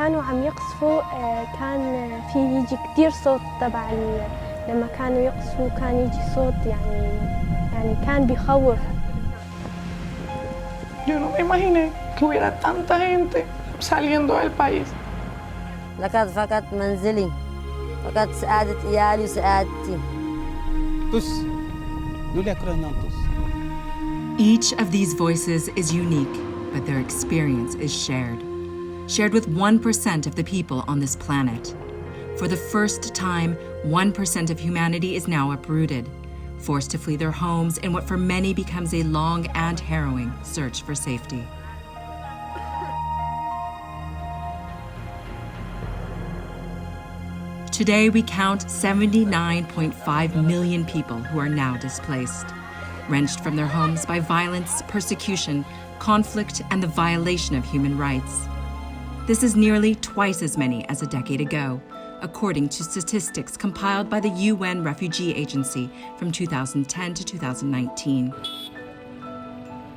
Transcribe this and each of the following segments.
كانوا عم يقصفوا كان في يجي كتير صوت تبع لما كانوا يقصفوا كان يجي صوت يعني كان بيخوف. Yo no me imaginé que hubiera tanta gente saliendo del país. لقد فقدت منزلي، فقدت سعادة عيالي وسعادتي. Each of these voices is unique, but their experience is shared with 1% of the people on this planet. For the first time, 1% of humanity is now uprooted, forced to flee their homes in what for many becomes a long and harrowing search for safety. Today, we count 79.5 million people who are now displaced, wrenched from their homes by violence, persecution, conflict, and the violation of human rights. This is nearly twice as many as a decade ago, according to statistics compiled by the UN Refugee Agency from 2010 to 2019.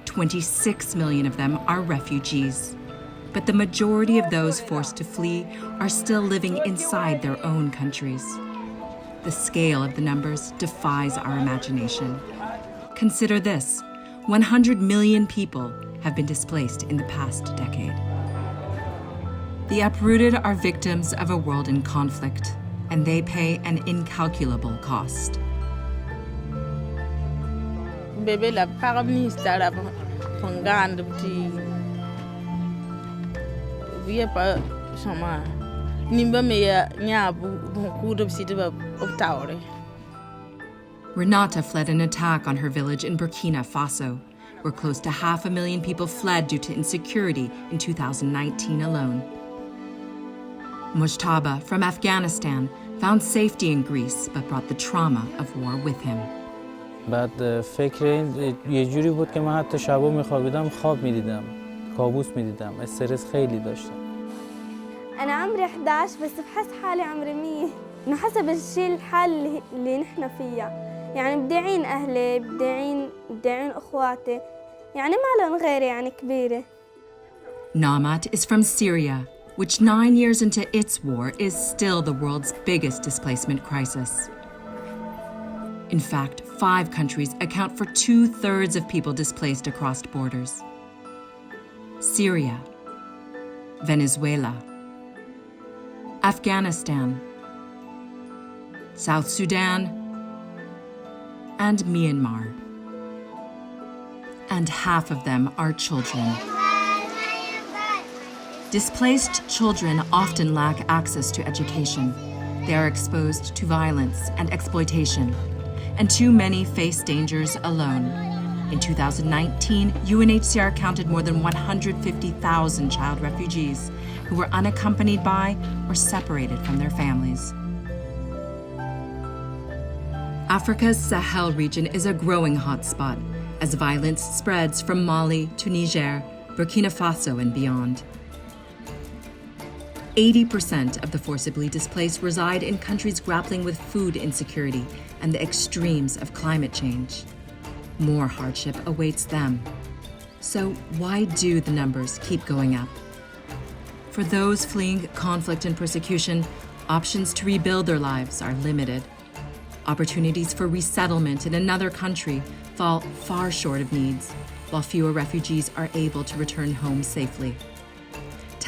26 million of them are refugees, but the majority of those forced to flee are still living inside their own countries. The scale of the numbers defies our imagination. Consider this: 100 million people have been displaced in the past decade. The uprooted are victims of a world in conflict, and they pay an incalculable cost. Bebe la paramista la panganda ti via pa sama nimba meya nyabu kudo sitiba optaure. Renata fled an attack on her village in Burkina Faso, where close to 500,000 people fled due to insecurity in 2019 alone. Mujtaba from Afghanistan found safety in Greece but brought the trauma of war with him. بعد فکر یه جوری بود که من حتی شبا میخوابیدم خواب میدیدم، کابوس میدیدم، استرس خیلی داشتم. أنا عمري 11 بس بحس حالي عمري 100 إنه حسب الشيء الحال اللي نحن فيها، يعني بدي أعين أهلي، بدي أعين أخواتي، يعني ما لهم غيري يعني كبيرة. Namat is from Syria, which 9 years into its war is still the world's biggest displacement crisis. In fact, 5 countries account for 2/3 of people displaced across borders: Syria, Venezuela, Afghanistan, South Sudan, and Myanmar. And half of them are children. Displaced children often lack access to education. They are exposed to violence and exploitation, and too many face dangers alone. In 2019, UNHCR counted more than 150,000 child refugees who were unaccompanied by or separated from their families. Africa's Sahel region is a growing hotspot as violence spreads from Mali to Niger, Burkina Faso, and beyond. 80% of the forcibly displaced reside in countries grappling with food insecurity and the extremes of climate change. More hardship awaits them. So why do the numbers keep going up? For those fleeing conflict and persecution, options to rebuild their lives are limited. Opportunities for resettlement in another country fall far short of needs, while fewer refugees are able to return home safely.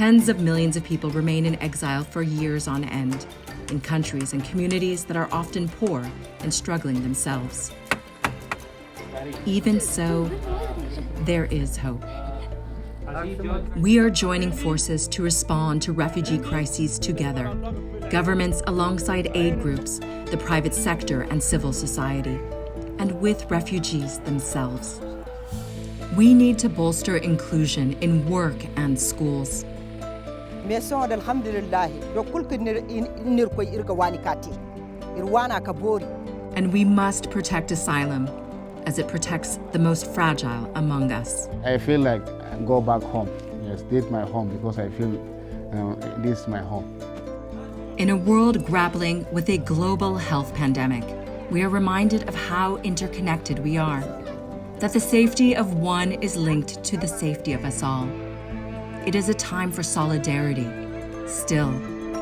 Tens of millions of people remain in exile for years on end, in countries and communities that are often poor and struggling themselves. Even so, there is hope. We are joining forces to respond to refugee crises together, governments alongside aid groups, the private sector and civil society, and with refugees themselves. We need to bolster inclusion in work and schools. And we must protect asylum, as it protects the most fragile among us. I feel like I go back home. Yes, this is my home because I feel this is my home. In a world grappling with a global health pandemic, we are reminded of how interconnected we are, that the safety of one is linked to the safety of us all. It is a time for solidarity, Still,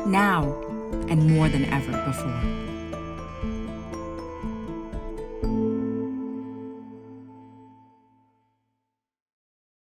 now, and more than ever before.